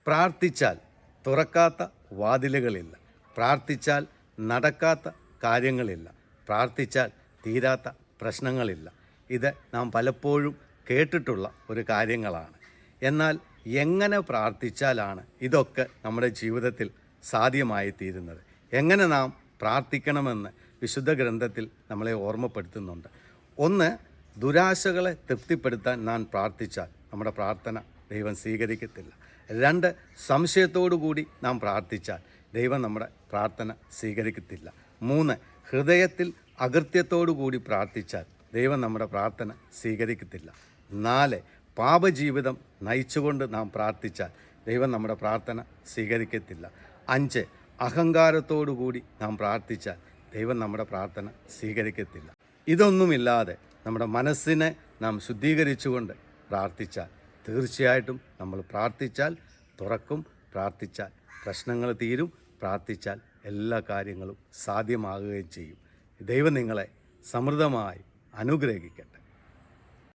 പ്രാർത്ഥിച്ചാൽ തുറക്കാത്ത വാതിലുകളില്ല, പ്രാർത്ഥിച്ചാൽ നടക്കാത്ത കാര്യങ്ങളില്ല, പ്രാർത്ഥിച്ചാൽ തീരാത്ത പ്രശ്നങ്ങളില്ല. ഇത് നാം പലപ്പോഴും കേട്ടിട്ടുള്ള ഒരു കാര്യങ്ങളാണ്. എന്നാൽ എങ്ങനെ പ്രാർത്ഥിച്ചാലാണ് ഇതൊക്കെ നമ്മുടെ ജീവിതത്തിൽ സാധ്യമായി തീരുന്നത്? എങ്ങനെ നാം പ്രാർത്ഥിക്കണമെന്ന് വിശുദ്ധ ഗ്രന്ഥത്തിൽ നമ്മളെ ഓർമ്മപ്പെടുത്തുന്നുണ്ട്. ഒന്ന്, ദുരാശകളെ തൃപ്തിപ്പെടുത്താൻ നാം പ്രാർത്ഥിച്ചാൽ നമ്മുടെ പ്രാർത്ഥന ദൈവം സ്വീകരിക്കത്തില്ല. രണ്ട്, സംശയത്തോടു കൂടി നാം പ്രാർത്ഥിച്ചാൽ ദൈവം നമ്മുടെ പ്രാർത്ഥന സ്വീകരിക്കത്തില്ല. മൂന്ന്, ഹൃദയത്തിൽ അകൃത്യത്തോടു കൂടി പ്രാർത്ഥിച്ചാൽ ദൈവം നമ്മുടെ പ്രാർത്ഥന സ്വീകരിക്കത്തില്ല. നാല്, പാപജീവിതം നയിച്ചുകൊണ്ട് നാം പ്രാർത്ഥിച്ചാൽ ദൈവം നമ്മുടെ പ്രാർത്ഥന സ്വീകരിക്കത്തില്ല. അഞ്ച്, അഹങ്കാരത്തോടു കൂടി നാം പ്രാർത്ഥിച്ചാൽ ദൈവം നമ്മുടെ പ്രാർത്ഥന സ്വീകരിക്കത്തില്ല. ഇതൊന്നുമില്ലാതെ നമ്മുടെ മനസ്സിനെ നാം ശുദ്ധീകരിച്ചുകൊണ്ട് പ്രാർത്ഥിച്ചാൽ തീർച്ചയായിട്ടും നമ്മൾ പ്രാർത്ഥിച്ചാൽ തുറക്കും, പ്രാർത്ഥിച്ചാൽ പ്രശ്നങ്ങൾ തീരും, പ്രാർത്ഥിച്ചാൽ എല്ലാ കാര്യങ്ങളും സാധ്യമാകുകയും ചെയ്യും. ദൈവം നിങ്ങളെ സമൃദ്ധമായി അനുഗ്രഹിക്കട്ടെ.